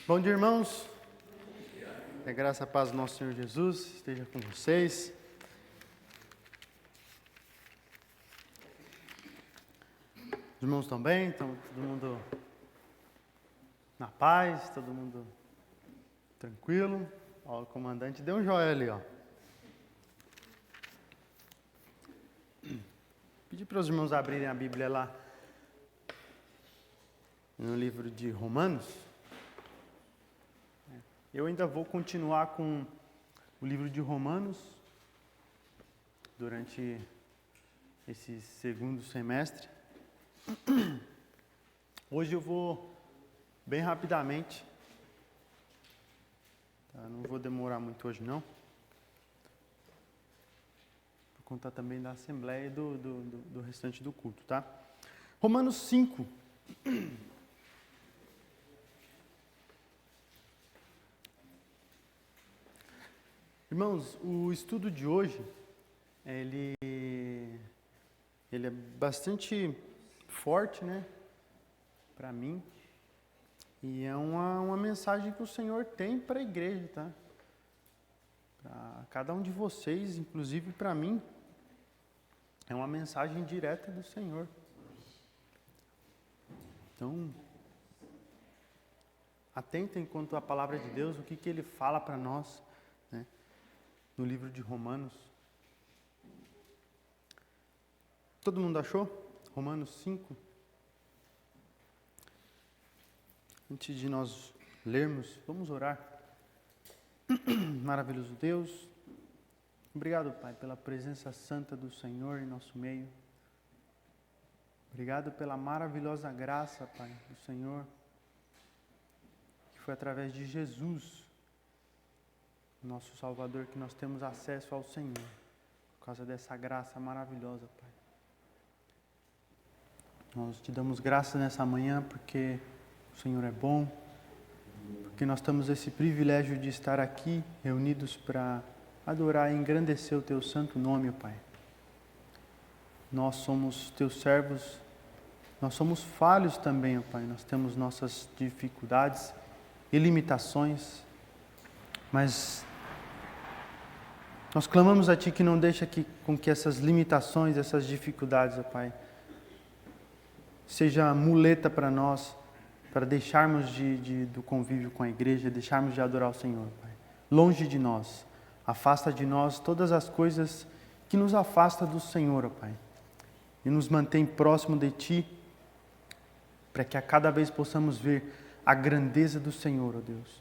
Bom dia, irmãos. Que a graça e a paz do nosso Senhor Jesus esteja com vocês. Os irmãos estão bem? Estão todo mundo na paz? Todo mundo tranquilo? Ó, o comandante deu um joia ali, ó. Pedi para os irmãos abrirem a Bíblia lá no livro de Romanos. Eu ainda vou continuar com o livro de Romanos durante esse segundo semestre. Hoje eu vou bem rapidamente, tá? Não vou demorar muito hoje não. Vou contar também da Assembleia e do restante do culto, tá? Romanos 5. Irmãos, o estudo de hoje, ele é bastante forte, né, para mim, e é uma mensagem que o Senhor tem para a igreja, tá? Para cada um de vocês, inclusive para mim, é uma mensagem direta do Senhor. Então, atentem quanto à palavra de Deus, o que Ele fala para nós, né? No livro de Romanos. Todo mundo achou? Romanos 5. Antes de nós lermos, vamos orar. Maravilhoso Deus, obrigado, Pai, pela presença santa do Senhor em nosso meio. Obrigado pela maravilhosa graça, Pai, do Senhor, que foi através de Jesus, nosso Salvador, que nós temos acesso ao Senhor, por causa dessa graça maravilhosa, Pai. Nós te damos graça nessa manhã porque o Senhor é bom, porque nós temos esse privilégio de estar aqui reunidos para adorar e engrandecer o Teu santo nome, Pai. Nós somos Teus servos, nós somos falhos também, Pai. Nós temos nossas dificuldades e limitações, mas nós clamamos a Ti que não deixa com que essas limitações, essas dificuldades, ó Pai, seja muleta para nós, para deixarmos do convívio com a igreja, deixarmos de adorar o Senhor, Pai. Longe de nós, afasta de nós todas as coisas que nos afastam do Senhor, ó Pai, e nos mantém próximo de Ti, para que a cada vez possamos ver a grandeza do Senhor, ó Deus,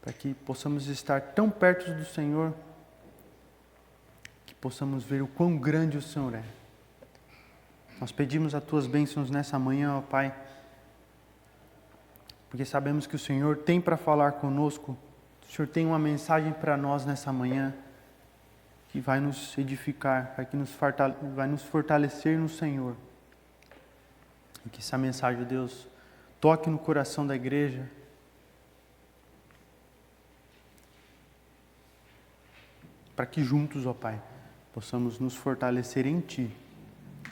para que possamos estar tão perto do Senhor, que possamos ver o quão grande o Senhor é. Nós pedimos as Tuas bênçãos nessa manhã, ó Pai, porque sabemos que o Senhor tem para falar conosco, o Senhor tem uma mensagem para nós nessa manhã, que vai nos edificar, vai nos fortalecer no Senhor. E que essa mensagem, Deus, toque no coração da igreja, para que juntos, ó Pai, possamos nos fortalecer em Ti,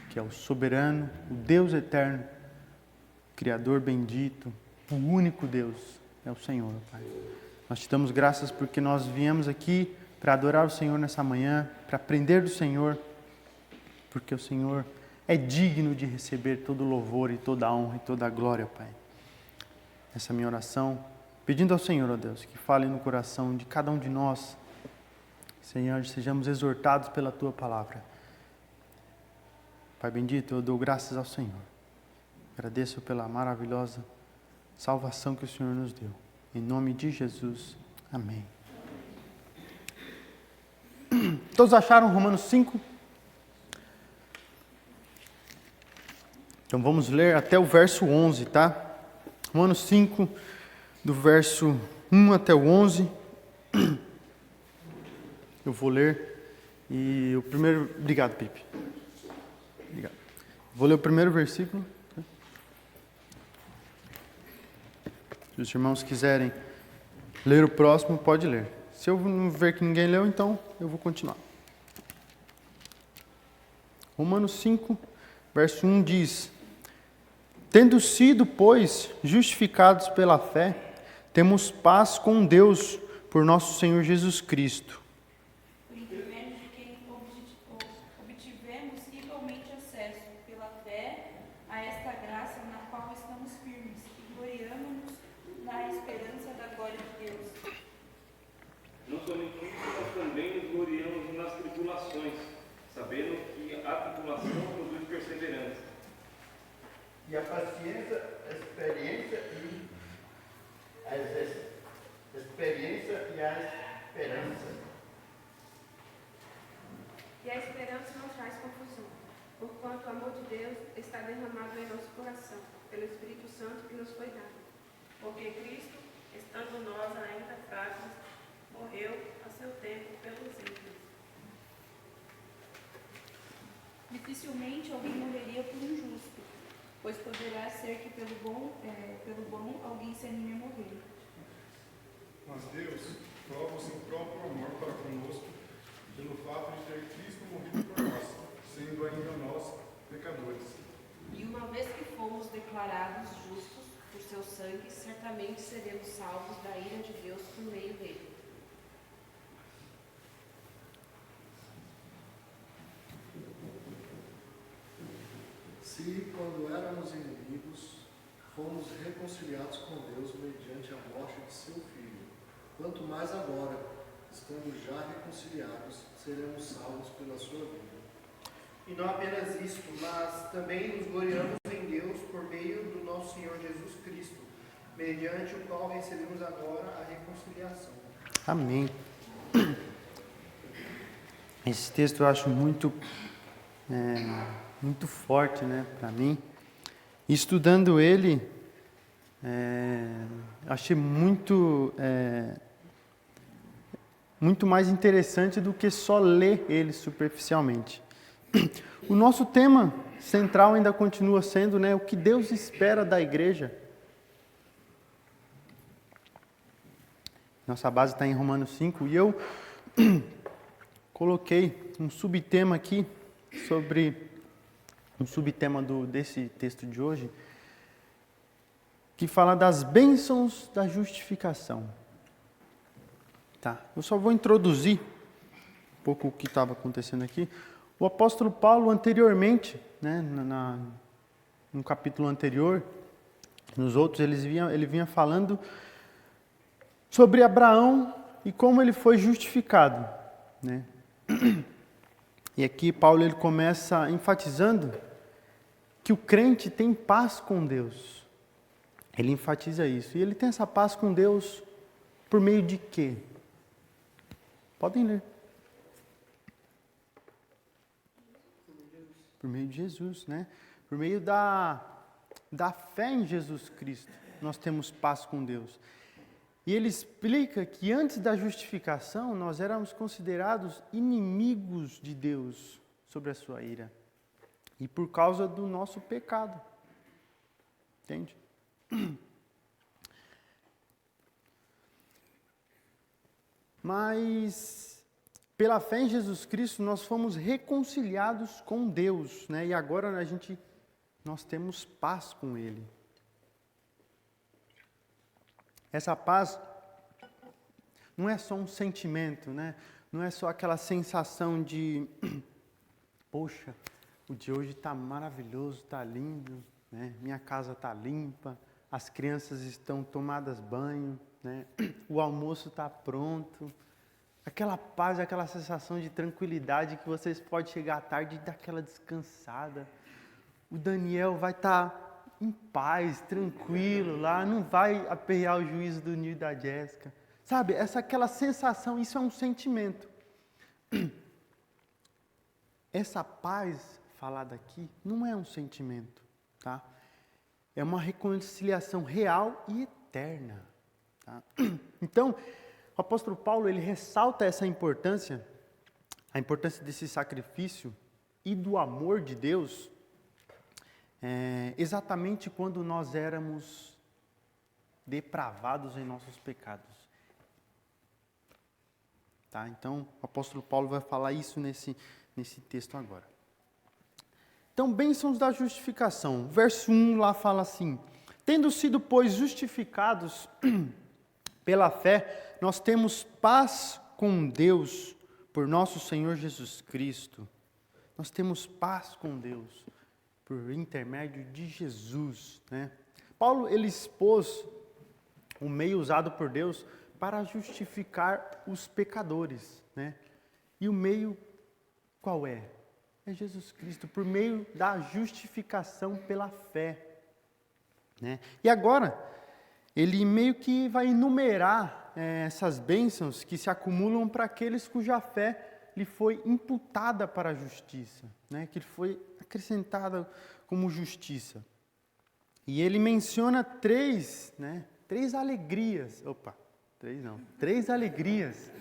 que é o soberano, o Deus eterno, Criador bendito, o único Deus é o Senhor, Pai. Nós te damos graças porque nós viemos aqui para adorar o Senhor nessa manhã, para aprender do Senhor, porque o Senhor é digno de receber todo louvor e toda honra e toda glória, Pai. Essa é a minha oração, pedindo ao Senhor, ó Deus, que fale no coração de cada um de nós, Senhor, sejamos exortados pela Tua palavra. Pai bendito, eu dou graças ao Senhor. Agradeço pela maravilhosa salvação que o Senhor nos deu. Em nome de Jesus. Amém. Todos acharam Romanos 5? Então vamos ler até o verso 11, tá? Romanos 5, do verso 1 até o 11. Eu vou ler. E o primeiro... Obrigado, Pipe. Obrigado. Vou ler o primeiro versículo. Se os irmãos quiserem ler o próximo, pode ler. Se eu não ver que ninguém leu, então eu vou continuar. Romanos 5, verso 1 diz: Tendo sido, pois, justificados pela fé, temos paz com Deus por nosso Senhor Jesus Cristo. Por intermédio de quem obtivemos igualmente acesso, pela fé, a esta graça na qual estamos firmes e gloriamo-nos na esperança da glória de Deus. Não somente isso, nós também nos gloriamos nas tribulações, sabendo que a tribulação produz perseverança. E a paciência, a experiência e a esperança. E a esperança não traz confusão, porquanto o amor de Deus está derramado em nosso coração, pelo Espírito Santo que nos foi dado. Porque Cristo, estando nós ainda fracos, morreu a seu tempo pelos ímpios. Dificilmente alguém morreria por um justo, pois poderá ser que pelo bom alguém se anime a morrer. Mas Deus prova o seu próprio amor para conosco pelo fato de ter Cristo morrido por nós, sendo ainda nós pecadores. E uma vez que fomos declarados justos por seu sangue, certamente seremos salvos da ira de Deus por meio dele. Se, quando éramos inimigos, fomos reconciliados com Deus mediante a morte de seu Filho, quanto mais agora, estando já reconciliados, seremos salvos pela sua vida. E não apenas isto, mas também nos gloriamos em Deus por meio do nosso Senhor Jesus Cristo, mediante o qual recebemos agora a reconciliação. Amém. Esse texto eu acho muito forte, né, para mim. Estudando ele, achei muito mais interessante do que só ler ele superficialmente. O nosso tema central ainda continua sendo, né, o que Deus espera da igreja. Nossa base está em Romanos 5 e eu coloquei um subtema aqui sobre um subtema desse texto de hoje, que fala das bênçãos da justificação. Tá, eu só vou introduzir um pouco o que estava acontecendo aqui. O apóstolo Paulo, anteriormente, né, no capítulo anterior, nos outros, ele vinha falando sobre Abraão e como ele foi justificado, né? E aqui Paulo ele começa enfatizando que o crente tem paz com Deus. Ele enfatiza isso. E ele tem essa paz com Deus por meio de quê? Podem ler. Por meio de Jesus, né? Por meio da fé em Jesus Cristo, nós temos paz com Deus. E ele explica que antes da justificação, nós éramos considerados inimigos de Deus sobre a sua ira. E por causa do nosso pecado. Entende? Mas, pela fé em Jesus Cristo, nós fomos reconciliados com Deus, né? E agora nós temos paz com Ele. Essa paz não é só um sentimento, né? Não é só aquela sensação de, poxa, o dia hoje está maravilhoso, está lindo, né? Minha casa está limpa, as crianças estão tomadas banho, né? O almoço está pronto. Aquela paz, aquela sensação de tranquilidade que vocês podem chegar à tarde e dar aquela descansada. O Daniel vai estar em paz, tranquilo lá, não vai aperrear o juízo do Nil e da Jéssica. Sabe, aquela sensação, isso é um sentimento. Essa paz falada aqui não é um sentimento, tá? É uma reconciliação real e eterna, tá? Então, o apóstolo Paulo, ele ressalta essa importância, a importância desse sacrifício e do amor de Deus, exatamente quando nós éramos depravados em nossos pecados. Tá? Então, o apóstolo Paulo vai falar isso nesse texto agora. Então, bênçãos da justificação. Verso 1 lá fala assim: tendo sido, pois, justificados Pela fé, nós temos paz com Deus por nosso Senhor Jesus Cristo. Nós temos paz com Deus por intermédio de Jesus, né? Paulo, ele expôs o meio usado por Deus para justificar os pecadores, né? E o meio qual é? É Jesus Cristo, por meio da justificação pela fé, né? E agora, ele meio que vai enumerar essas bênçãos que se acumulam para aqueles cuja fé lhe foi imputada para a justiça, né? Que foi acrescentada como justiça. E ele menciona três alegrias. Três alegrias,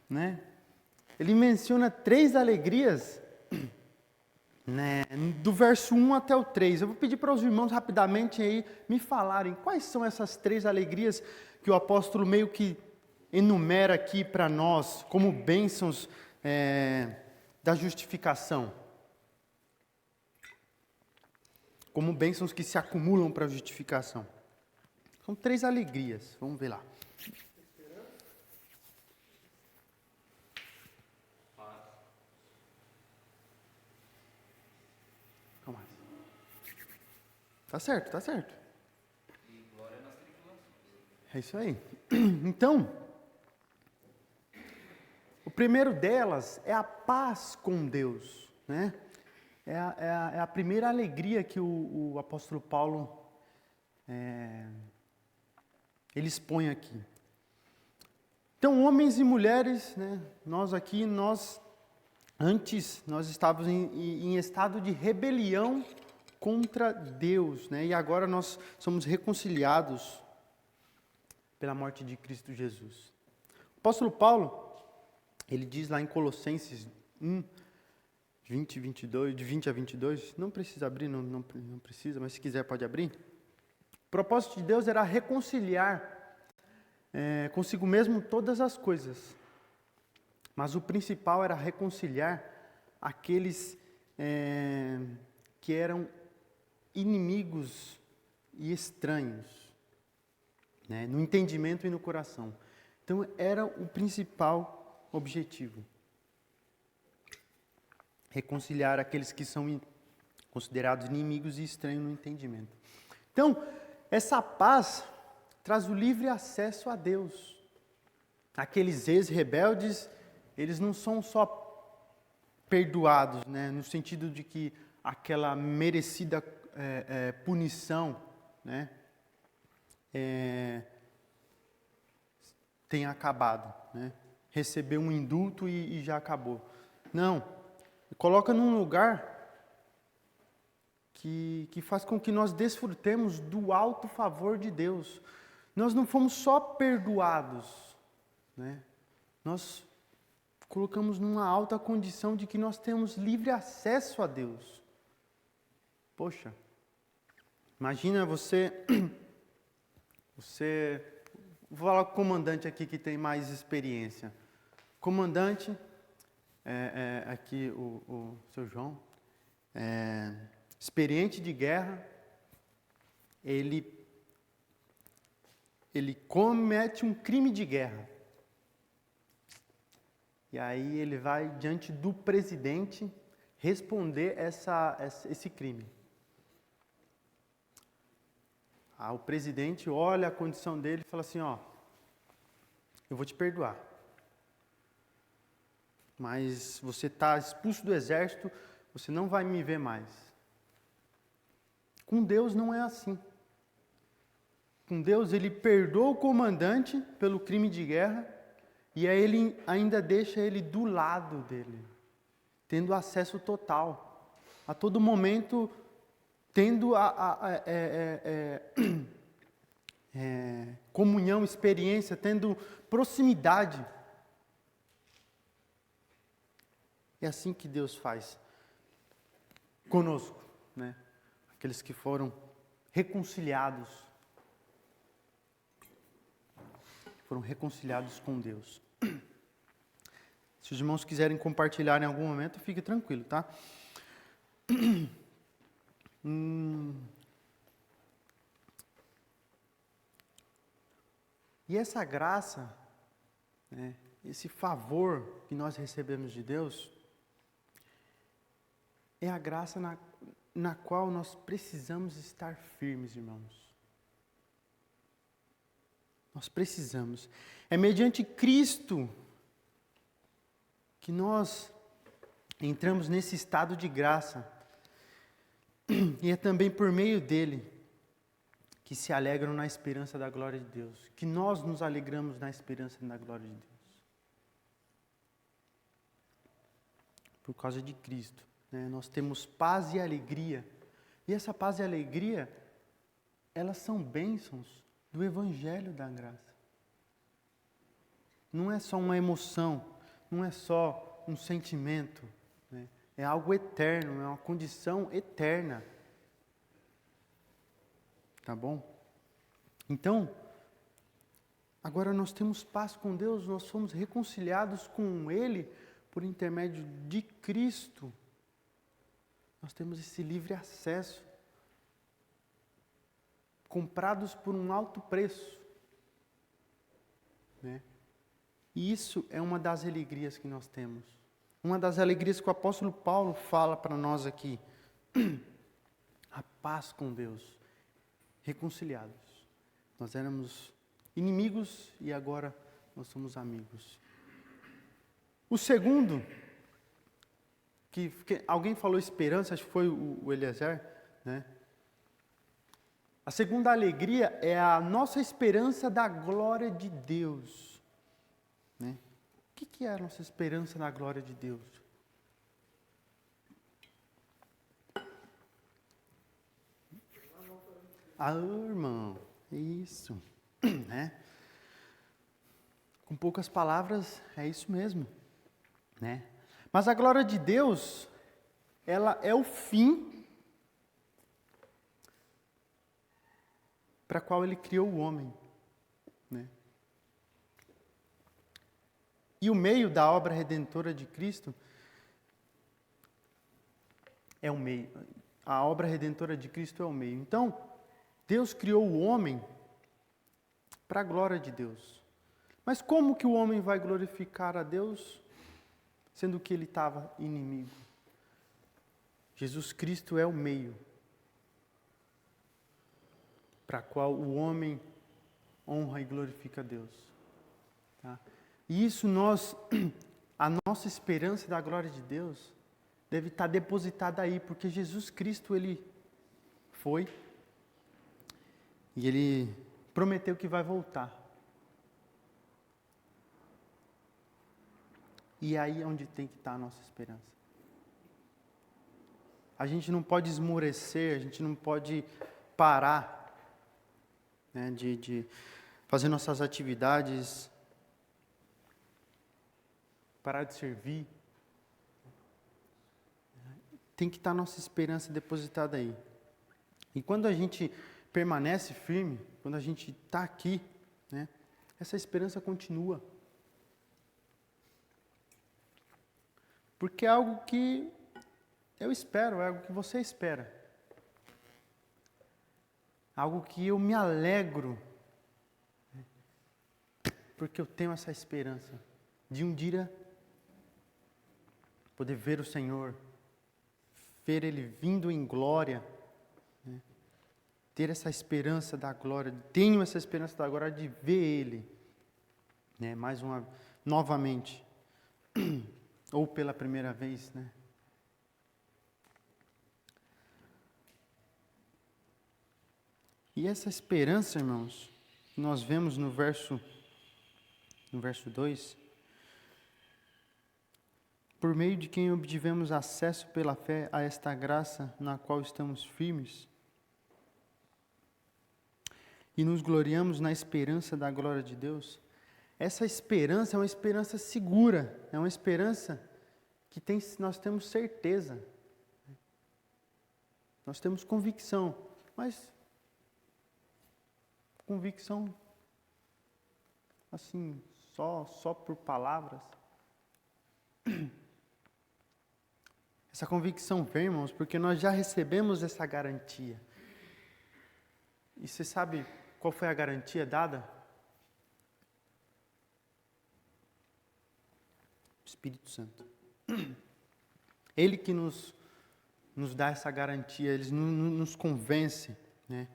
né? Ele menciona três alegrias, né, do verso 1 até o 3. Eu vou pedir para os irmãos rapidamente aí me falarem quais são essas três alegrias que o apóstolo meio que enumera aqui para nós como bênçãos da justificação. Como bênçãos que se acumulam para a justificação. São três alegrias. Vamos ver lá. Calma. Tá certo, tá certo. É isso aí. Então, o primeiro delas é a paz com Deus, né? É a primeira alegria que o apóstolo Paulo ele expõe aqui. Então, homens e mulheres, né, nós antes estávamos em estado de rebelião contra Deus, né, e agora nós somos reconciliados pela morte de Cristo Jesus. O apóstolo Paulo, ele diz lá em Colossenses 1, 20 a 22, não precisa abrir, não precisa, mas se quiser pode abrir. O propósito de Deus era reconciliar consigo mesmo todas as coisas, mas o principal era reconciliar aqueles que eram inimigos e estranhos, né, no entendimento e no coração. Então era o principal objetivo. Reconciliar aqueles que são considerados inimigos e estranhos no entendimento. Então, essa paz traz o livre acesso a Deus. Aqueles ex-rebeldes, eles não são só perdoados, né, no sentido de que aquela merecida punição, né, tenha acabado, né? Recebeu um indulto e já acabou. Não. Coloca num lugar que faz com que nós desfrutemos do alto favor de Deus. Nós não fomos só perdoados, né? Nós colocamos numa alta condição de que nós temos livre acesso a Deus. Poxa, imagina você, vou falar com o comandante aqui que tem mais experiência. Comandante, aqui o seu João, experiente de guerra, ele comete um crime de guerra. E aí ele vai diante do presidente responder esse crime. O presidente olha a condição dele e fala assim, eu vou te perdoar. Mas você está expulso do exército, você não vai me ver mais. Com Deus não é assim. Com Deus ele perdoa o comandante pelo crime de guerra e aí ele ainda deixa ele do lado dele, tendo acesso total, a todo momento tendo comunhão, experiência, tendo proximidade. É assim que Deus faz conosco, né? Aqueles que foram reconciliados com Deus. Se os irmãos quiserem compartilhar em algum momento, fique tranquilo, tá? E essa graça, né, esse favor que nós recebemos de Deus, é a graça na qual nós precisamos estar firmes, irmãos. Nós precisamos. É mediante Cristo que nós entramos nesse estado de graça. E é também por meio dele que se alegram na esperança da glória de Deus. Que nós nos alegramos na esperança da glória de Deus. Por causa de Cristo, né? Nós temos paz e alegria. E essa paz e alegria, elas são bênçãos do Evangelho da graça. Não é só uma emoção, não é só um sentimento, né? É algo eterno, é uma condição eterna. Tá bom? Então, agora nós temos paz com Deus, nós somos reconciliados com Ele por intermédio de Cristo. Nós temos esse livre acesso, comprados por um alto preço, né? E isso é uma das alegrias que nós temos. Uma das alegrias que o apóstolo Paulo fala para nós aqui. A paz com Deus, reconciliados. Nós éramos inimigos e agora nós somos amigos. O segundo, que alguém falou esperança, acho que foi o Eliezer, né? A segunda alegria é a nossa esperança da glória de Deus, né? O que é a nossa esperança na glória de Deus? Ah, irmão, isso, né? Com poucas palavras, é isso mesmo, né? Mas a glória de Deus, ela é o fim para qual Ele criou o homem, né? E o meio da obra redentora de Cristo é o meio. A obra redentora de Cristo é o meio. Então, Deus criou o homem para a glória de Deus. Mas como que o homem vai glorificar a Deus, sendo que ele estava inimigo? Jesus Cristo é o meio para qual o homem honra e glorifica a Deus. Tá? E isso a nossa esperança da glória de Deus deve estar depositada aí, porque Jesus Cristo, Ele foi e Ele prometeu que vai voltar. E é aí onde tem que estar a nossa esperança. A gente não pode esmorecer, a gente não pode parar, né, de fazer nossas atividades, parar de servir. Tem que estar a nossa esperança depositada aí. E quando a gente permanece firme, quando a gente está aqui, né, essa esperança continua. Porque é algo que eu espero, é algo que você espera. Algo que eu me alegro, né, porque eu tenho essa esperança de um dia poder ver o Senhor, ver Ele vindo em glória, né? Ter essa esperança da glória, tenho essa esperança da glória de ver Ele, né? Novamente, ou pela primeira vez, né? E essa esperança, irmãos, que nós vemos no verso 2, por meio de quem obtivemos acesso pela fé a esta graça na qual estamos firmes e nos gloriamos na esperança da glória de Deus. Essa esperança é uma esperança segura, é uma esperança que nós temos certeza, nós temos convicção, mas convicção assim, só por palavras. Essa convicção vem, irmãos, porque nós já recebemos essa garantia. E você sabe qual foi a garantia dada? Espírito Santo. Ele que nos dá essa garantia, ele nos convence, né?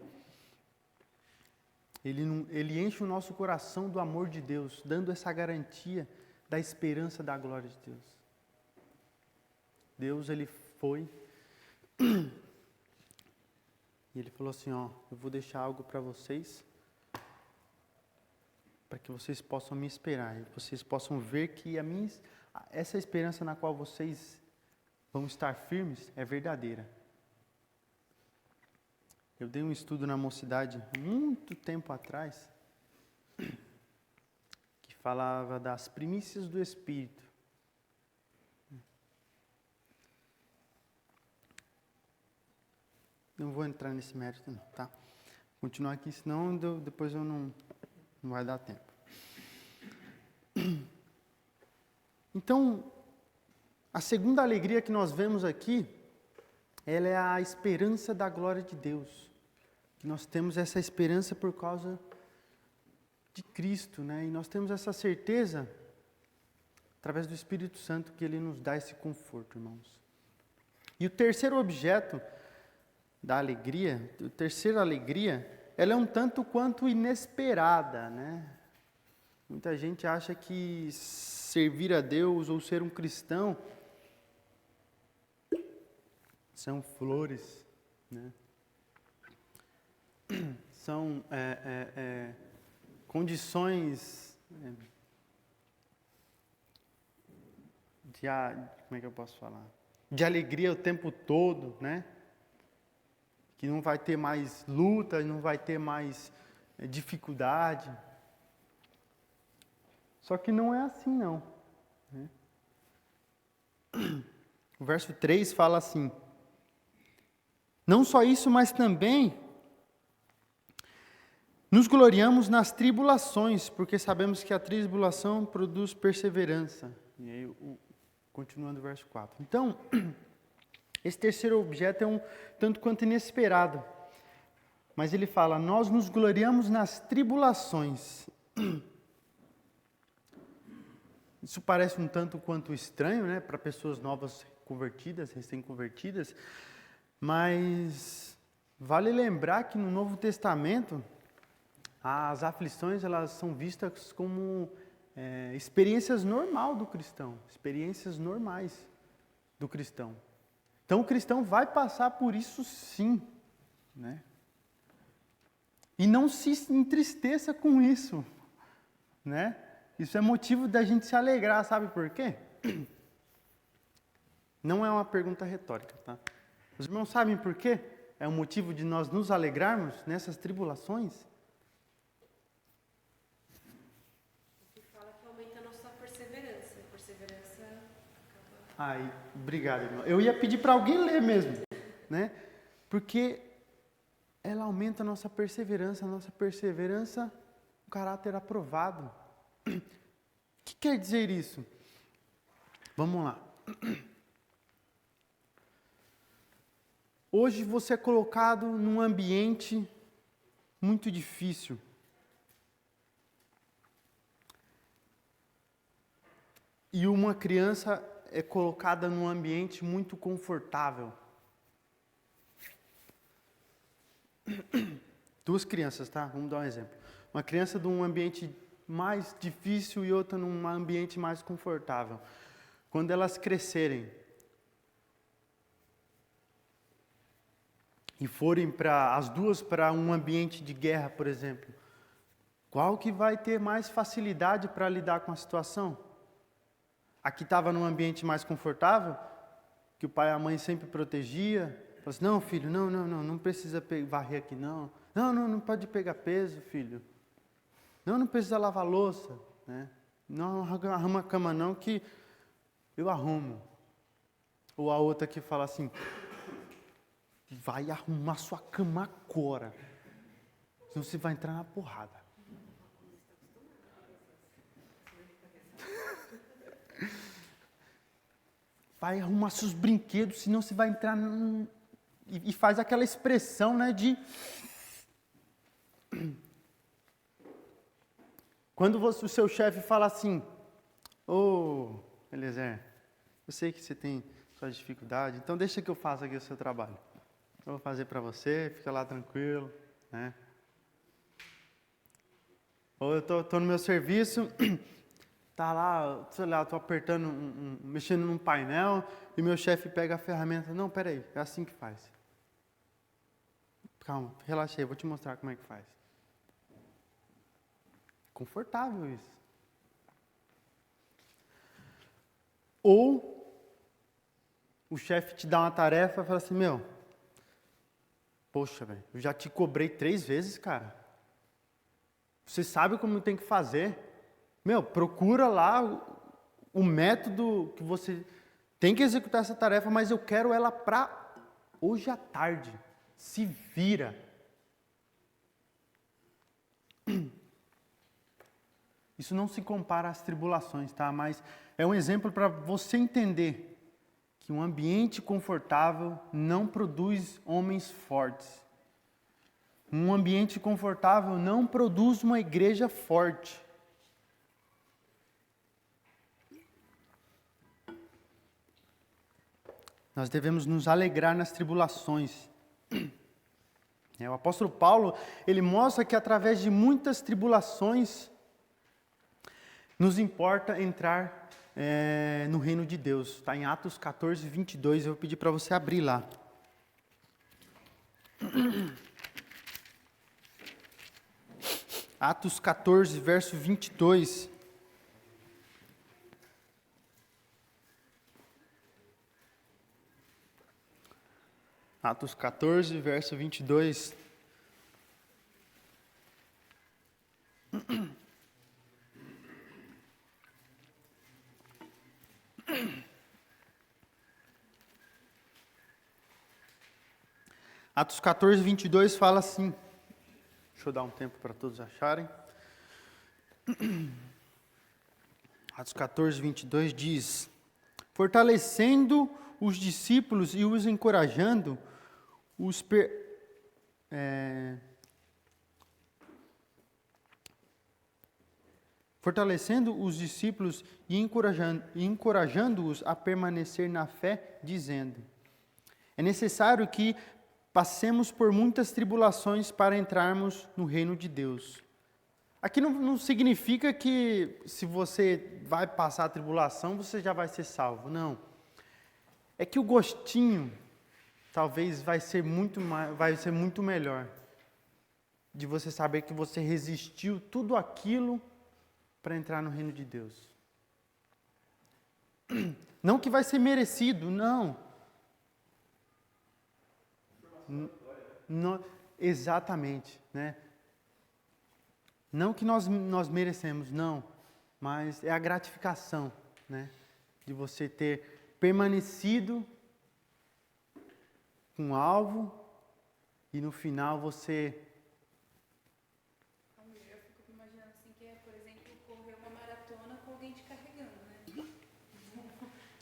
Ele enche o nosso coração do amor de Deus, dando essa garantia da esperança da glória de Deus. Deus, ele foi e ele falou assim, ó, eu vou deixar algo para vocês, para que vocês possam me esperar, e vocês possam ver que essa esperança na qual vocês vão estar firmes é verdadeira. Eu dei um estudo na mocidade muito tempo atrás que falava das primícias do Espírito. Não vou entrar nesse mérito não, tá? Vou continuar aqui, senão depois eu não vai dar tempo. Então, a segunda alegria que nós vemos aqui, ela é a esperança da glória de Deus. Nós temos essa esperança por causa de Cristo, né? E nós temos essa certeza através do Espírito Santo que Ele nos dá esse conforto, irmãos. E o terceiro objeto da alegria, a terceira alegria, ela é um tanto quanto inesperada, né? Muita gente acha que servir a Deus ou ser um cristão são flores, né? São condições como é que eu posso falar? De alegria o tempo todo, né? Que não vai ter mais luta, não vai ter mais dificuldade. Só que não é assim, não. Né? O verso 3 fala assim: não só isso, mas também nos gloriamos nas tribulações, porque sabemos que a tribulação produz perseverança. E aí, continuando o verso 4. Então, esse terceiro objeto é um tanto quanto inesperado. Mas ele fala, nós nos gloriamos nas tribulações. Isso parece um tanto quanto estranho, né, para pessoas novas convertidas, recém-convertidas, mas vale lembrar que no Novo Testamento as aflições elas são vistas como experiências normais do cristão, experiências normais do cristão. Então o cristão vai passar por isso sim, né? E não se entristeça com isso, né? Isso é motivo da gente se alegrar, sabe por quê? Não é uma pergunta retórica, tá? Os irmãos sabem por quê? É um motivo de nós nos alegrarmos nessas tribulações? Porque fala que aumenta a nossa perseverança. A perseverança acaba... Ai, obrigado, irmão. Eu ia pedir para alguém ler mesmo, né? Porque ela aumenta a nossa perseverança, o caráter aprovado. O que quer dizer isso? Vamos lá. Hoje você é colocado num ambiente muito difícil. E uma criança é colocada num ambiente muito confortável. Duas crianças, tá? Vamos dar um exemplo. Uma criança de um ambiente mais difícil e outra num ambiente mais confortável. Quando elas crescerem e forem as duas para um ambiente de guerra, por exemplo, qual que vai ter mais facilidade para lidar com a situação? A que estava num ambiente mais confortável, que o pai e a mãe sempre protegia, falou assim, não filho, não precisa varrer aqui não. Não pode pegar peso, filho. Não precisa lavar louça, né? Não arruma a cama não, que eu arrumo. Ou a outra que fala assim, vai arrumar sua cama agora, senão você vai entrar na porrada. Vai arrumar seus brinquedos, senão você vai entrar e faz aquela expressão, né, de... Quando o seu chefe fala assim, Eliezer, eu sei que você tem suas dificuldades, então deixa que eu faça aqui o seu trabalho. Eu vou fazer para você, fica lá tranquilo, né? Ou eu tô no meu serviço, tá lá, sei lá, tô apertando, mexendo num painel e meu chefe pega a ferramenta. Não, peraí, é assim que faz. Calma, relaxa aí, vou te mostrar como é que faz. Confortável isso. Ou o chefe te dá uma tarefa e fala assim, poxa, velho, eu já te cobrei 3 vezes, cara. Você sabe como tem que fazer. Procura lá o método que você tem que executar essa tarefa, mas eu quero ela para hoje à tarde. Se vira. Isso não se compara às tribulações, tá? Mas é um exemplo para você entender que um ambiente confortável não produz homens fortes. Um ambiente confortável não produz uma igreja forte. Nós devemos nos alegrar nas tribulações. O apóstolo Paulo, ele mostra que através de muitas tribulações, nos importa entrar no reino de Deus. Está em Atos 14, 22, eu vou pedir para você abrir lá. Atos 14, verso 22. Atos 14, verso 22. Atos 14, 22 fala assim. Deixa eu dar um tempo para todos acharem. Atos 14, 22 diz: fortalecendo os discípulos e os encorajando, fortalecendo os discípulos e encorajando-os a permanecer na fé, dizendo: é necessário que passemos por muitas tribulações para entrarmos no reino de Deus. Aqui não significa que se você vai passar a tribulação, você já vai ser salvo. Não. É que o gostinho talvez vai ser muito melhor de você saber que você resistiu tudo aquilo para entrar no reino de Deus. Não que vai ser merecido, não. Exatamente, né? Não que nós merecemos, não, mas é a gratificação, né? De você ter permanecido com o alvo e no final você... Eu fico imaginando assim que por exemplo, correr uma maratona com alguém te carregando, né?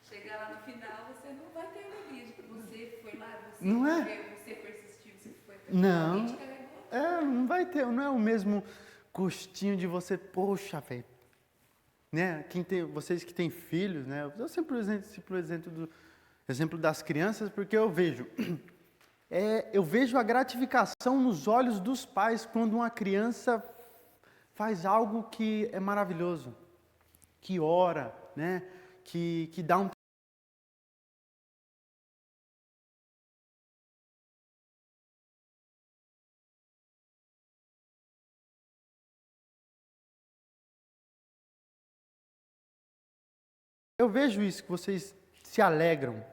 Chegar lá no final, você não vai ter alegria de que você foi lá, você persistiu, você foi até não, alguém te carregou. Não vai ter, não é o mesmo gostinho de você, poxa, velho, né? Vocês que têm filhos, né? Eu sempre uso exemplo das crianças, porque eu vejo a gratificação nos olhos dos pais quando uma criança faz algo que é maravilhoso, que ora, né? Que dá um... Eu vejo isso, que vocês se alegram.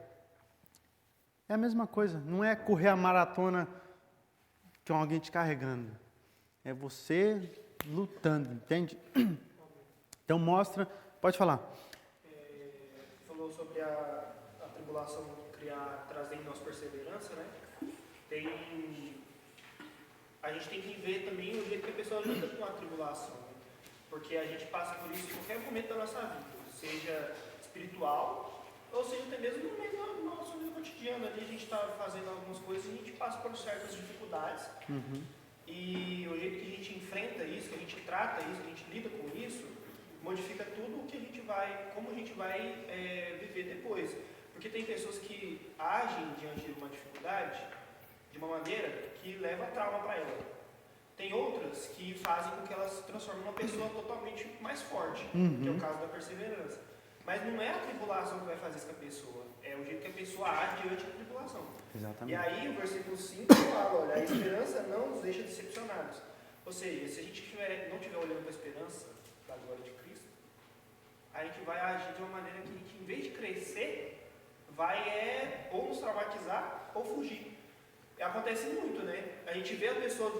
É a mesma coisa, não é correr a maratona com alguém te carregando. É você lutando, entende? Então mostra, pode falar. Falou sobre a tribulação trazer em nós perseverança, né? A gente tem que ver também o jeito que a pessoa lida com a tribulação, né? Porque a gente passa por isso em qualquer momento da nossa vida, seja espiritual, ou seja até mesmo no meio do nosso vida cotidiano. Ali a gente está fazendo algumas coisas e a gente passa por certas dificuldades. E o jeito que a gente enfrenta isso, que a gente trata isso, que a gente lida com isso, modifica tudo o que a gente vai, como a gente vai viver depois. Porque tem pessoas que agem diante de uma dificuldade de uma maneira que leva trauma para ela. Tem outras que fazem com que ela se transforme numa pessoa totalmente mais forte, que é o caso da perseverança. Mas não é a tribulação que vai fazer isso com a pessoa, é o jeito que a pessoa age diante da tribulação. Exatamente. E aí o versículo 5 fala, olha, a esperança não nos deixa decepcionados. Ou seja, se a gente não estiver olhando para a esperança da glória de Cristo, a gente vai agir de uma maneira que a gente, em vez de crescer, vai ou nos traumatizar ou fugir. Acontece muito, né? A gente vê a pessoa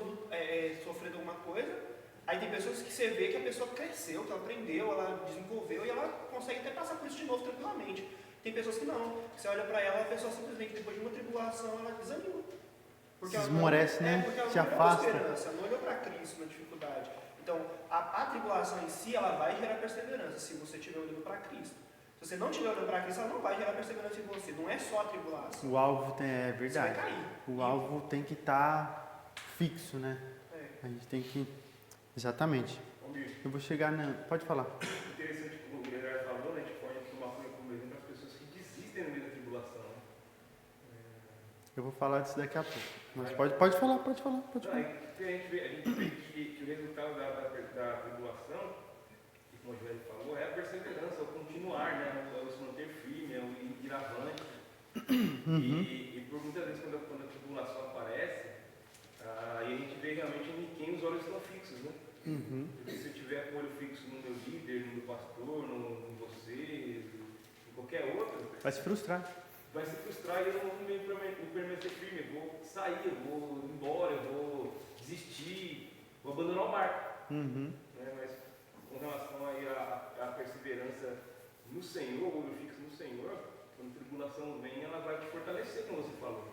sofrendo alguma coisa, aí tem pessoas que você vê que a pessoa cresceu, que ela aprendeu, ela desenvolveu e ela consegue até passar por isso de novo tranquilamente. Tem pessoas que não. Você olha para ela, a pessoa simplesmente, depois de uma tribulação, ela desanima. Porque se esmorece, né? Porque ela se não afasta. olhou para a esperança, não olhou para Cristo na dificuldade. Então, a tribulação em si, ela vai gerar perseverança, se você estiver olhando para Cristo. Se você não estiver olhando para Cristo, ela não vai gerar perseverança em você. Não é só a tribulação. O alvo é verdade. Você vai cair. O alvo tem que estar fixo, né? A gente tem que... Exatamente. Eu vou chegar na... Pode falar. Interessante como o Guilherme falou, né? A gente pode tomar como exemplo as pessoas que desistem no meio da tribulação. Eu vou falar disso daqui a pouco. Mas pode falar. Não, a gente vê que o resultado da tribulação, que como o Guilherme falou, é a perseverança, é o continuar, né? É o se manter firme, é o ir avante. E por muitas vezes quando a tribulação aparece, aí a gente vê realmente em quem os olhos estão fixos, né? Porque se eu tiver com o olho fixo no meu líder, no meu pastor, em você, em qualquer outro, vai se frustrar. Vai se frustrar e eu não vou permanecer firme. Eu vou sair, eu vou embora, eu vou desistir, vou abandonar o barco. Né? Mas com relação aí à perseverança no Senhor, o olho fixo no Senhor, quando a tribulação vem, ela vai te fortalecer, como você falou.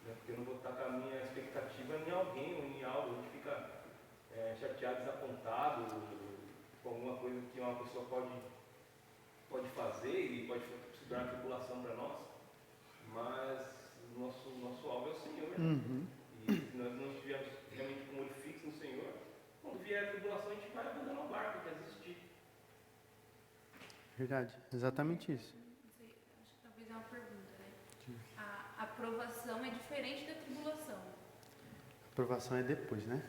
Né? Porque eu não vou estar com a minha expectativa em alguém ou em algo. A gente fica chateado, desapontado com alguma coisa que uma pessoa pode fazer e pode se tornar tribulação para nós, mas nosso alvo é o Senhor, né? E se nós não estivermos realmente com o olho fixo no Senhor, quando vier a tribulação a gente vai abandonar o barco, quer desistir. Verdade, exatamente isso. Não sei, acho que talvez é uma pergunta, né? A aprovação é diferente da tribulação. A aprovação é depois, né?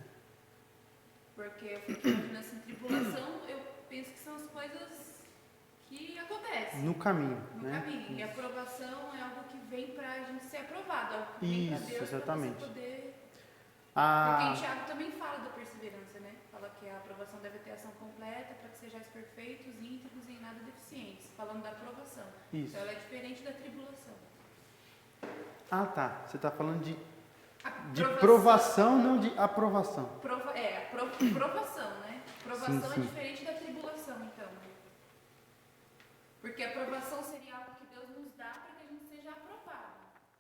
Porque eu fico imaginando assim, tribulação, eu penso que são as coisas que acontecem. No caminho, No né? caminho. E a aprovação é algo que vem pra gente ser aprovado. É algo que Isso, vem pra Deus exatamente. pra você poder... Porque em Tiago também fala da perseverança, né? Fala que a aprovação deve ter ação completa para que sejais perfeitos, íntegros e em nada deficientes. Falando da aprovação. Isso. Então ela é diferente da tribulação. Ah, tá. Você está falando de Aprovação. provação, não de aprovação. Provação, né? Provação Sim. é diferente da tribulação, então. Porque a aprovação seria algo que Deus nos dá para que a gente seja aprovado.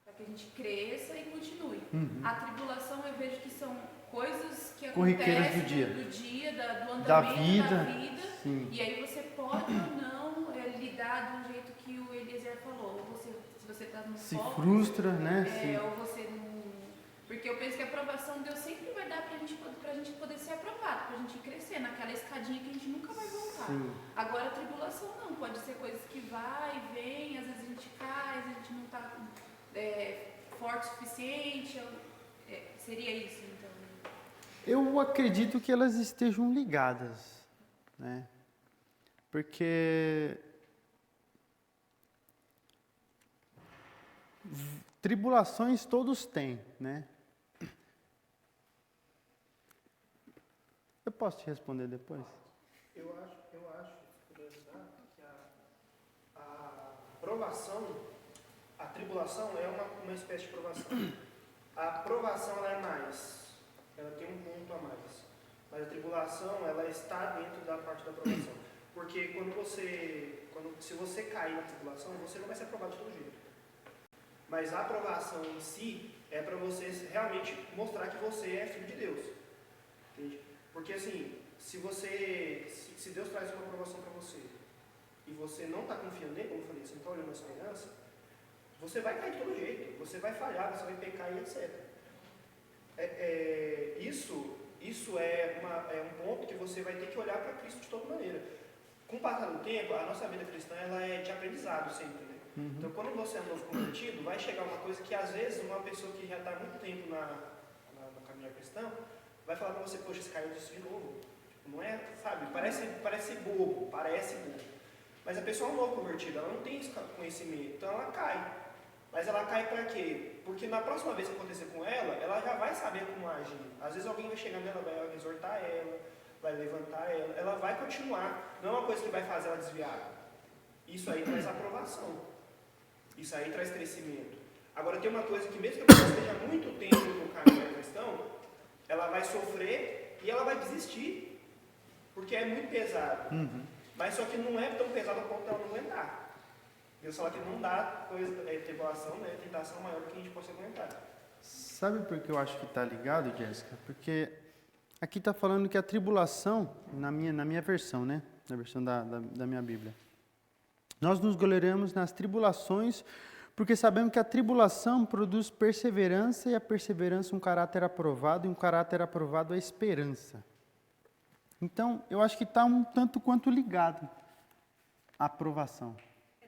Para que a gente cresça e continue. A tribulação eu vejo que são coisas que Corriqueiras acontecem do dia. Do andamento Da da vida. vida. Sim. E aí você pode ou não lidar do jeito que o Eliezer falou. Ou se você está no Se foco, frustra, né? Sim. ou você não... Porque eu penso que a aprovação Deus sempre vai dar pra gente poder ser aprovado, pra gente crescer naquela escadinha que a gente nunca vai voltar. Sim. Agora a tribulação não, pode ser coisas que vai e vem, às vezes a gente cai, às vezes a gente não está forte o suficiente. Seria isso, então. Eu acredito que elas estejam ligadas, né? Porque tribulações todos têm, né? Eu posso te responder depois? Eu acho, se puder ajudar, que a provação, a tribulação é uma espécie de provação. A provação ela é mais, ela tem um ponto a mais. Mas a tribulação, ela está dentro da parte da provação. Porque se você cair na tribulação, você não vai ser aprovado de todo jeito. Mas a aprovação em si é para você realmente mostrar que você é filho de Deus. Entende? Porque assim, se Deus traz uma aprovação para você e você não está confiando nele, como eu falei, você não está olhando a esperança, você vai cair de todo jeito, você vai falhar, você vai pecar e etc. Isso é um ponto que você vai ter que olhar para Cristo de toda maneira. com o passar do tempo, a nossa vida cristã ela é de aprendizado sempre, né? Então, quando você é novo convertido, vai chegar uma coisa que, às vezes, uma pessoa que já está há muito tempo no caminhar cristão, vai falar para você, poxa, esse cara disse de novo. Tipo, não é, sabe, parece bobo. Mas a pessoa é um novo convertido, ela não tem esse conhecimento, então ela cai. Mas ela cai para quê? Porque na próxima vez que acontecer com ela já vai saber como agir. Às vezes alguém vai chegar nela, vai exortar ela, vai levantar ela vai continuar. Não é uma coisa que vai fazer ela desviar. Isso aí traz aprovação. Isso aí traz crescimento. Agora tem uma coisa que mesmo que a pessoa esteja muito tempo no caminho cristão, ela vai sofrer e ela vai desistir. Porque é muito pesado. Mas só que não é tão pesado a ponto de ela não aguentar. Deus fala que não dá tribulação, né, tentação maior do que a gente possa aguentar. Sabe por que eu acho que está ligado, Jéssica? Porque aqui está falando que a tribulação, na minha versão, né? Na versão da minha Bíblia. Nós nos gloriamos nas tribulações, porque sabemos que a tribulação produz perseverança, e a perseverança um caráter aprovado, e um caráter aprovado é esperança. Então, eu acho que está um tanto quanto ligado à aprovação.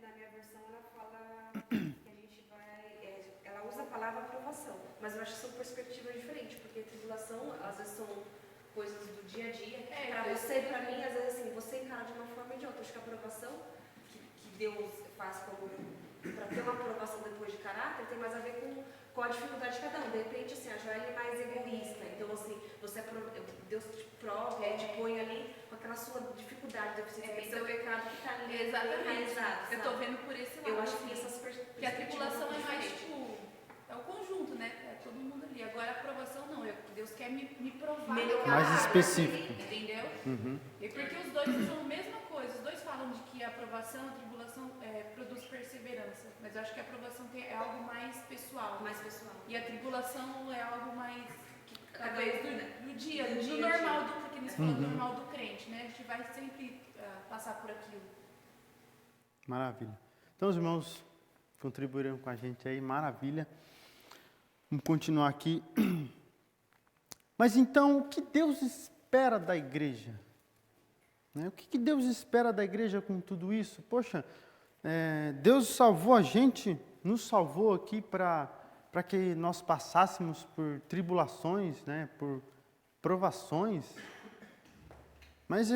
Na minha versão, ela fala que a gente vai... ela usa a palavra aprovação, mas eu acho que são perspectivas diferentes, porque tribulação, às vezes, são coisas do dia a dia. Para você e para mim, às vezes, assim, você encara de uma forma ou de outra. Acho que a aprovação que Deus faz como... para ter uma aprovação depois de caráter, tem mais a ver com a dificuldade de cada um. De repente, assim, a Joelle é mais egoísta. Então, assim, Deus te prova, te põe ali com aquela sua dificuldade, deficiência, seu pecado que está ali enraizado. Eu estou vendo por esse lado. Eu acho que essas perspectivas... Que a tribulação é mais, tipo, é o conjunto, né? É todo mundo ali. Agora a aprovação não. Deus quer me provar. Mais específico. Entendeu? E porque os dois são a mesma coisa. Os dois falam de que a aprovação, a tribulação produz perseverança. Mas eu acho que a aprovação é algo mais pessoal. Mais pessoal. E a tribulação é algo mais... Talvez do dia, do normal, porque eles falam do normal do crente, né? A gente vai sempre passar por aquilo. Maravilha. Então, os irmãos contribuíram com a gente aí, maravilha. Vamos continuar aqui. Mas então, o que Deus espera da igreja? Né? O que Deus espera da igreja com tudo isso? Poxa, Deus salvou a gente, nos salvou aqui para que nós passássemos por tribulações, né, por provações. Mas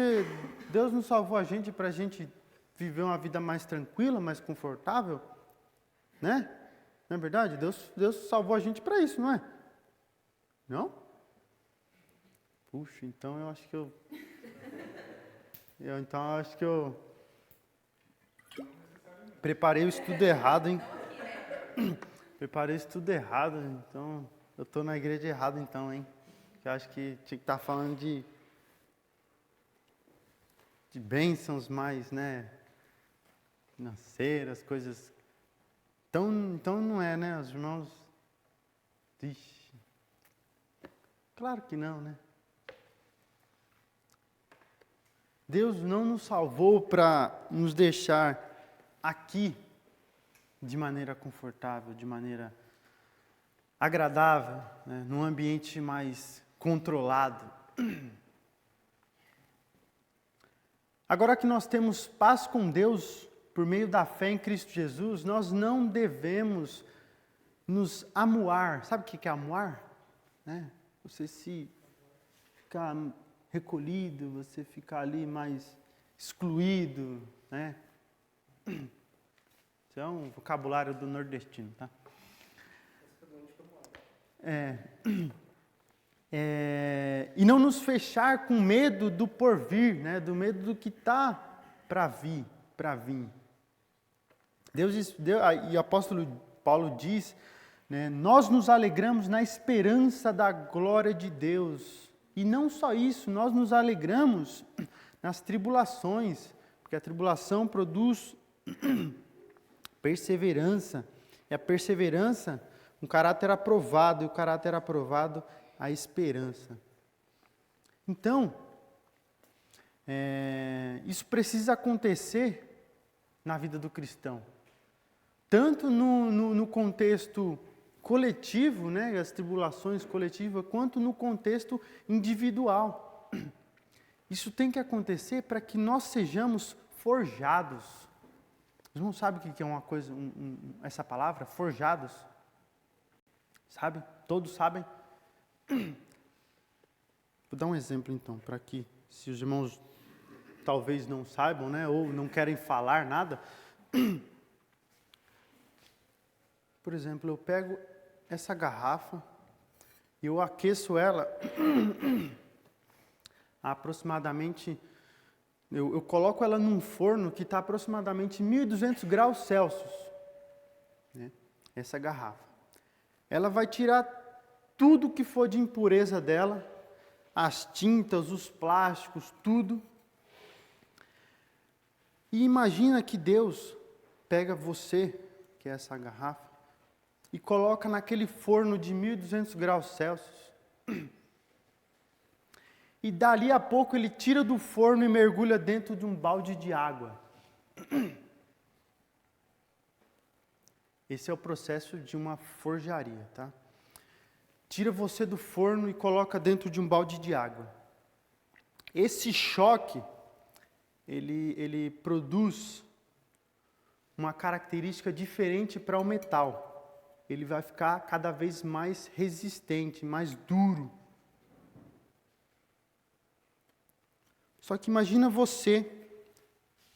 Deus nos salvou a gente para a gente viver uma vida mais tranquila, mais confortável, né? Não é verdade? Deus salvou a gente para isso, não é? Não? Puxa, então eu acho que eu preparei o estudo errado, hein? Preparei isso tudo errado, então eu estou na igreja errada então, hein? Eu acho que tinha que estar falando de bênçãos mais, né, financeiras, coisas. Então não é, né, os irmãos? Ixi. Claro que não, né? Deus não nos salvou para nos deixar aqui de maneira confortável, de maneira agradável, né, num ambiente mais controlado. Agora que nós temos paz com Deus por meio da fé em Cristo Jesus, nós não devemos nos amuar. Sabe o que é amuar? Né? Você se ficar recolhido, você ficar ali mais excluído, né? Isso é um vocabulário do nordestino, tá? E não nos fechar com medo do porvir, né? Do medo do que está para vir. E o apóstolo Paulo diz, né, nós nos alegramos na esperança da glória de Deus. E não só isso, nós nos alegramos nas tribulações, porque a tribulação produz perseverança. E a perseverança, um caráter aprovado, e o caráter aprovado, a esperança. Então, isso precisa acontecer na vida do cristão. Tanto no contexto coletivo, né, as tribulações coletivas, quanto no contexto individual. Isso tem que acontecer para que nós sejamos forjados. Os irmãos sabem o que é uma coisa, essa palavra, forjados? Sabe? Todos sabem? Vou dar um exemplo então, para que, se os irmãos talvez não saibam, né, ou não querem falar nada. Por exemplo, eu pego essa garrafa e eu aqueço ela a aproximadamente, eu coloco ela num forno que está aproximadamente 1.200 graus Celsius, né, essa garrafa. Ela vai tirar tudo que for de impureza dela, as tintas, os plásticos, tudo. E imagina que Deus pega você, que é essa garrafa, e coloca naquele forno de 1.200 graus Celsius. E dali a pouco ele tira do forno e mergulha dentro de um balde de água. Esse é o processo de uma forjaria, tá? Tira você do forno e coloca dentro de um balde de água. Esse choque, ele produz uma característica diferente para o metal. Ele vai ficar cada vez mais resistente, mais duro. Só que imagina você,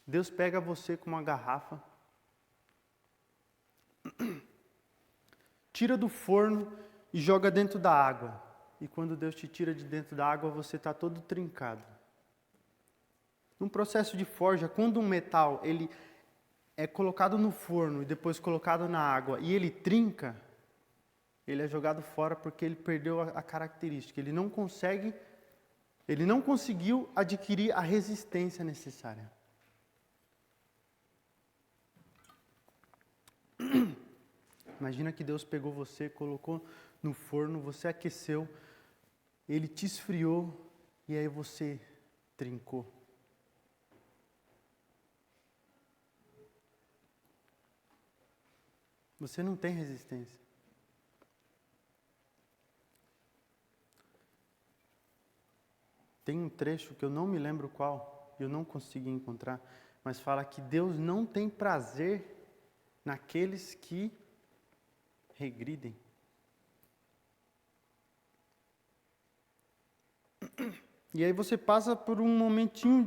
Deus pega você com uma garrafa, tira do forno e joga dentro da água. E quando Deus te tira de dentro da água, você está todo trincado. Num processo de forja, quando um metal ele é colocado no forno e depois colocado na água e ele trinca, ele é jogado fora porque ele perdeu a característica. Ele não conseguiu adquirir a resistência necessária. Imagina que Deus pegou você, colocou no forno, você aqueceu, Ele te esfriou e aí você trincou. Você não tem resistência. Tem um trecho que eu não me lembro qual, eu não consegui encontrar, mas fala que Deus não tem prazer naqueles que regridem. E aí você passa por um momentinho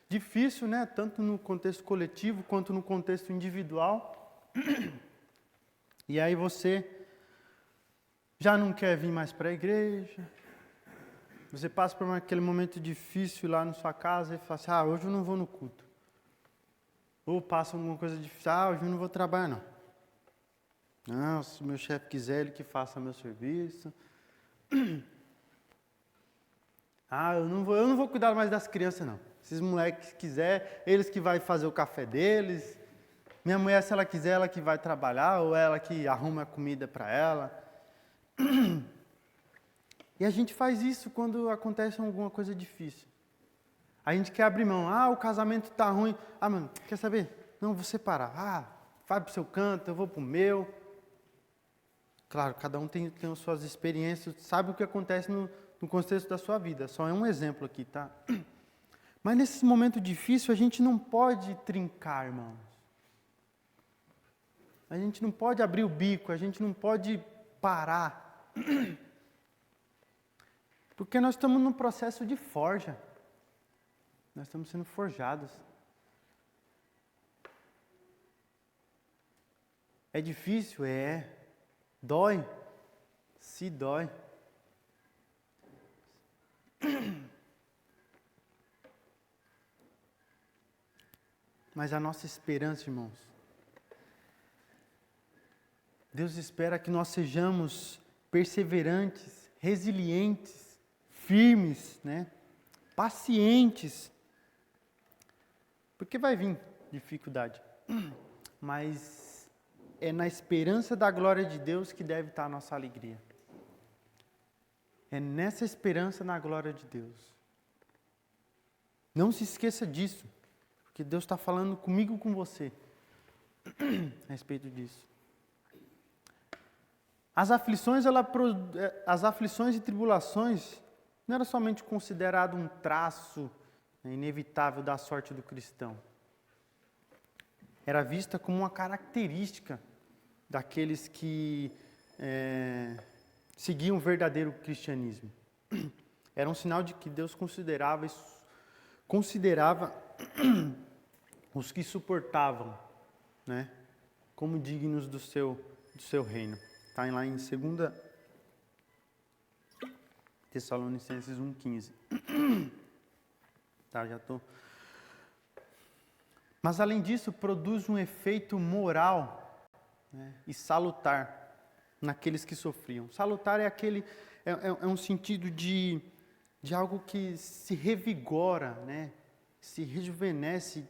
difícil, né? Tanto no contexto coletivo quanto no contexto individual. E aí você já não quer vir mais para a igreja. Você passa por aquele momento difícil lá na sua casa e fala assim, hoje eu não vou no culto. Ou passa alguma coisa difícil, hoje eu não vou trabalhar não. Não, se o meu chefe quiser, ele que faça meu serviço. Eu não vou cuidar mais das crianças não. Se os moleques quiserem, eles que vai fazer o café deles. Minha mulher, se ela quiser, ela que vai trabalhar, ou ela que arruma a comida para ela. E a gente faz isso quando acontece alguma coisa difícil. A gente quer abrir mão. O casamento está ruim. Mano, quer saber? Não, vou separar. Vai para o seu canto, eu vou para o meu. Claro, cada um tem as suas experiências, sabe o que acontece no contexto da sua vida. Só é um exemplo aqui, tá? Mas nesse momento difícil, a gente não pode trincar, irmãos. A gente não pode abrir o bico, a gente não pode parar. Porque nós estamos num processo de forja. Nós estamos sendo forjados. É difícil? É. Dói? Se dói. Mas a nossa esperança, irmãos, Deus espera que nós sejamos perseverantes, resilientes, firmes, né? Pacientes. Porque vai vir dificuldade. Mas é na esperança da glória de Deus que deve estar a nossa alegria. É nessa esperança na glória de Deus. Não se esqueça disso. Porque Deus está falando comigo e com você a respeito disso. As aflições e tribulações não era somente considerado um traço inevitável da sorte do cristão. Era vista como uma característica daqueles que seguiam o verdadeiro cristianismo. Era um sinal de que Deus considerava os que suportavam, né, como dignos do seu reino. Está lá em 2 Tessalonicenses 1,15. Tá, já estou. Mas, além disso, produz um efeito moral, né, e salutar naqueles que sofriam. Salutar é um sentido de algo que se revigora, né, se rejuvenesce,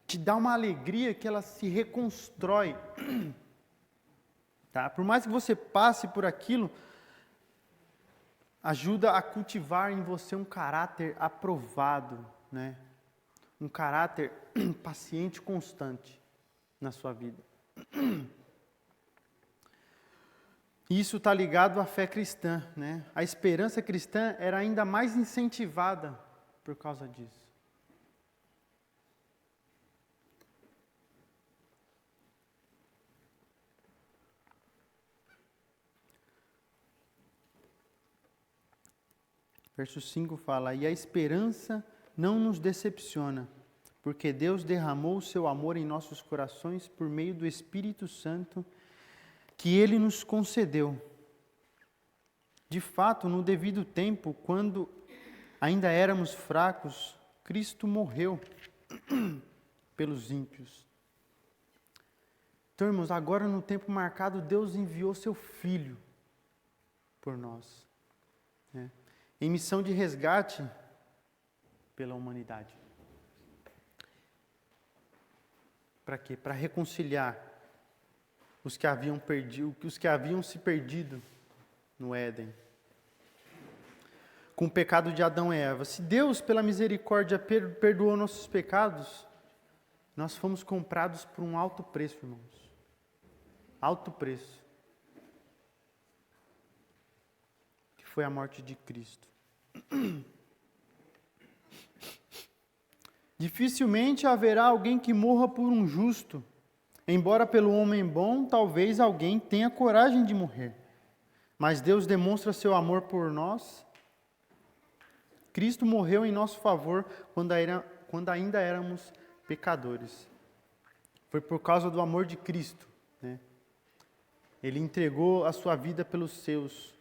te dá uma alegria que ela se reconstrói. Tá? Por mais que você passe por aquilo, ajuda a cultivar em você um caráter aprovado, né? Um caráter paciente e constante na sua vida. Isso está ligado à fé cristã, né? A esperança cristã era ainda mais incentivada por causa disso. Verso 5 fala: e a esperança não nos decepciona, porque Deus derramou o seu amor em nossos corações por meio do Espírito Santo que Ele nos concedeu. De fato, no devido tempo, quando ainda éramos fracos, Cristo morreu pelos ímpios. Então, irmãos, agora no tempo marcado, Deus enviou seu Filho por nós, né, em missão de resgate pela humanidade. Para quê? Para reconciliar os que haviam se perdido no Éden, com o pecado de Adão e Eva. Se Deus, pela misericórdia, perdoou nossos pecados, nós fomos comprados por um alto preço, irmãos. Alto preço. Que foi a morte de Cristo. Dificilmente haverá alguém que morra por um justo, embora pelo homem bom, talvez alguém tenha coragem de morrer. Mas Deus demonstra seu amor por nós. Cristo morreu em nosso favor quando ainda éramos pecadores. Foi por causa do amor de Cristo, né? Ele entregou a sua vida pelos seus,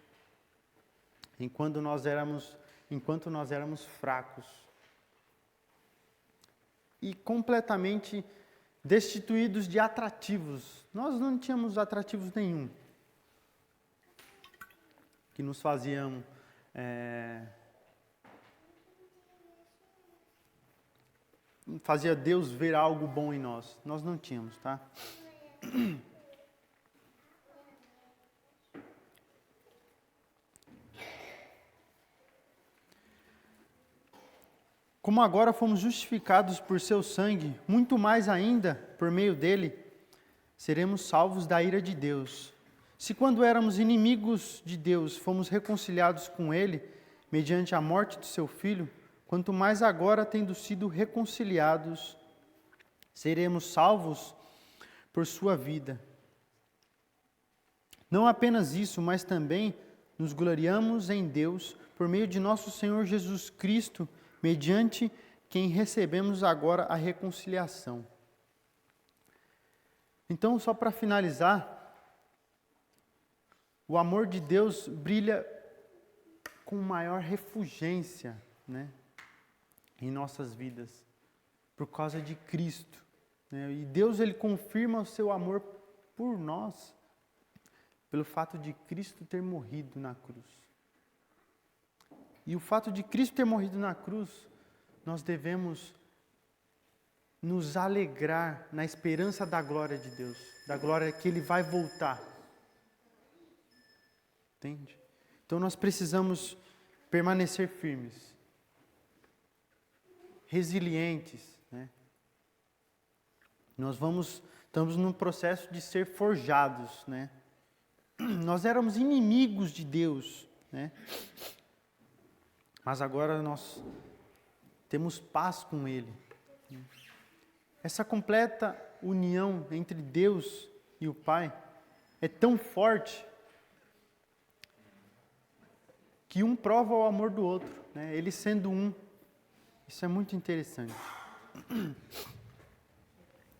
enquanto nós éramos fracos e completamente destituídos de atrativos. Nós não tínhamos atrativos nenhum que nos faziam fazia Deus ver algo bom em nós. Nós não tínhamos, tá? Como agora fomos justificados por seu sangue, muito mais ainda, por meio dele, seremos salvos da ira de Deus. Se quando éramos inimigos de Deus, fomos reconciliados com ele, mediante a morte de seu Filho, quanto mais agora, tendo sido reconciliados, seremos salvos por sua vida. Não apenas isso, mas também nos gloriamos em Deus, por meio de nosso Senhor Jesus Cristo, mediante quem recebemos agora a reconciliação. Então, só para finalizar, o amor de Deus brilha com maior refulgência, né, em nossas vidas, por causa de Cristo, né? E Deus, Ele confirma o seu amor por nós, pelo fato de Cristo ter morrido na cruz. E o fato de Cristo ter morrido na cruz, nós devemos nos alegrar na esperança da glória de Deus, da glória que Ele vai voltar. Entende? Então nós precisamos permanecer firmes, resilientes, né? Estamos num processo de ser forjados, né? Nós éramos inimigos de Deus, né? mas agora nós temos paz com Ele. Essa completa união entre Deus e o Pai é tão forte que um prova o amor do outro, né? Ele sendo um. Isso é muito interessante.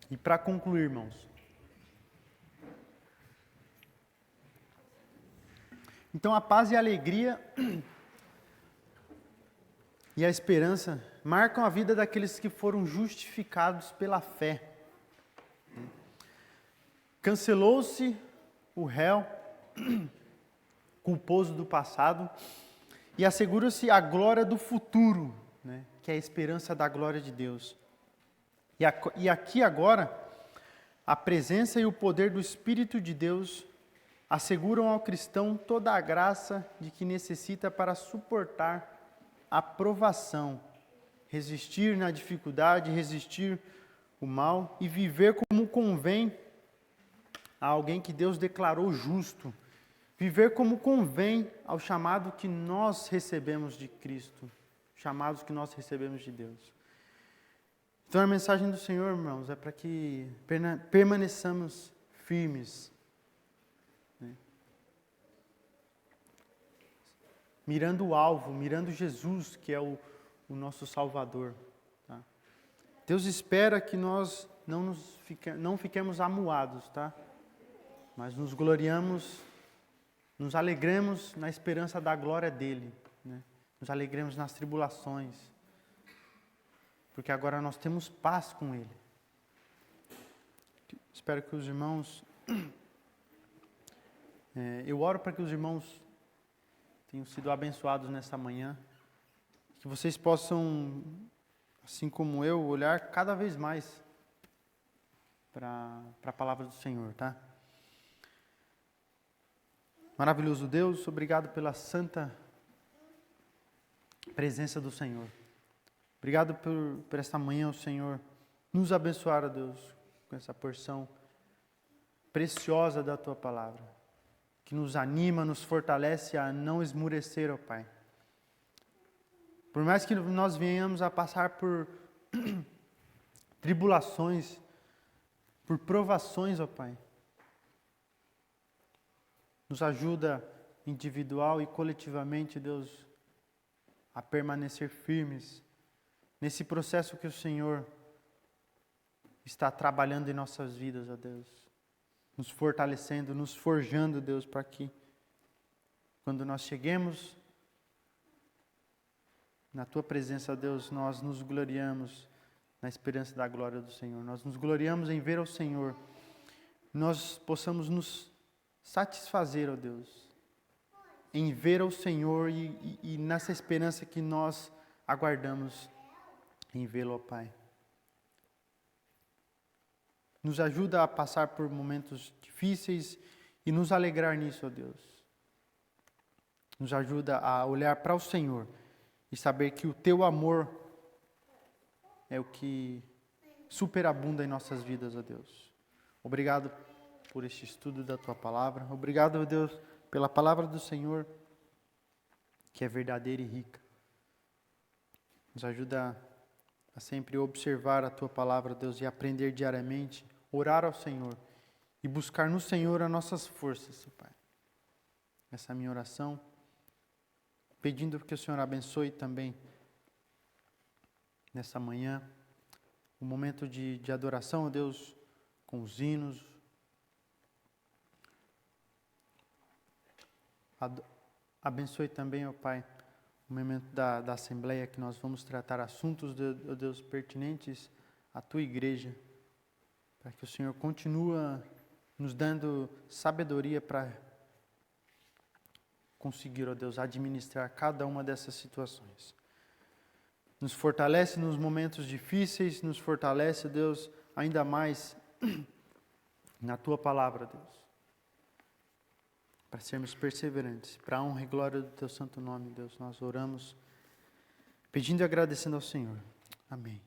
E para concluir, irmãos, então a paz e a alegria e a esperança marcam a vida daqueles que foram justificados pela fé. Cancelou-se o réu culposo do passado e assegura-se a glória do futuro, né, que é a esperança da glória de Deus. E aqui agora, a presença e o poder do Espírito de Deus asseguram ao cristão toda a graça de que necessita para suportar a provação, resistir na dificuldade, resistir o mal e viver como convém a alguém que Deus declarou justo. Viver como convém ao chamado que nós recebemos de Cristo, chamados que nós recebemos de Deus. Então a mensagem do Senhor, irmãos, é para que permaneçamos firmes, né? Mirando o alvo, mirando Jesus, que é o nosso Salvador. Tá? Deus espera que nós não fiquemos amuados, tá? Mas nos gloriamos, nos alegremos na esperança da glória dEle, né? Nos alegremos nas tribulações, porque agora nós temos paz com Ele. Espero que os irmãos... eu oro para que os irmãos tenham sido abençoados nessa manhã, que vocês possam, assim como eu, olhar cada vez mais para a palavra do Senhor, tá? Maravilhoso Deus, obrigado pela santa presença do Senhor. Obrigado por esta manhã, o Senhor, nos abençoar, ó Deus, com essa porção preciosa da Tua palavra, que nos anima, nos fortalece a não esmurecer, ó Pai. Por mais que nós venhamos a passar por tribulações, por provações, ó Pai, nos ajuda individual e coletivamente, Deus, a permanecer firmes nesse processo que o Senhor está trabalhando em nossas vidas, ó Deus. Nos fortalecendo, nos forjando, Deus, para que quando nós cheguemos na Tua presença, Deus, nós nos gloriamos na esperança da glória do Senhor. Nós nos gloriamos em ver ao Senhor. Nós possamos nos satisfazer, ó Deus, em ver ao Senhor e nessa esperança que nós aguardamos em vê-lo, ó Pai. Nos ajuda a passar por momentos difíceis e nos alegrar nisso, ó Deus. Nos ajuda a olhar para o Senhor e saber que o Teu amor é o que superabunda em nossas vidas, ó Deus. Obrigado por este estudo da Tua palavra. Obrigado, ó Deus, pela palavra do Senhor, que é verdadeira e rica. Nos ajuda a sempre observar a Tua palavra, Deus, e aprender diariamente, orar ao Senhor e buscar no Senhor as nossas forças, Pai. Essa é a minha oração, pedindo que o Senhor abençoe também nessa manhã o momento de adoração a Deus com os hinos. Abençoe também, ó Pai, o momento da Assembleia, que nós vamos tratar assuntos, ó Deus, pertinentes à Tua igreja, para que o Senhor continue nos dando sabedoria para conseguir, ó Deus, administrar cada uma dessas situações. Nos fortalece nos momentos difíceis, nos fortalece, Deus, ainda mais na Tua palavra, Deus, para sermos perseverantes, para a honra e glória do Teu santo nome, Deus, nós oramos, pedindo e agradecendo ao Senhor. Amém.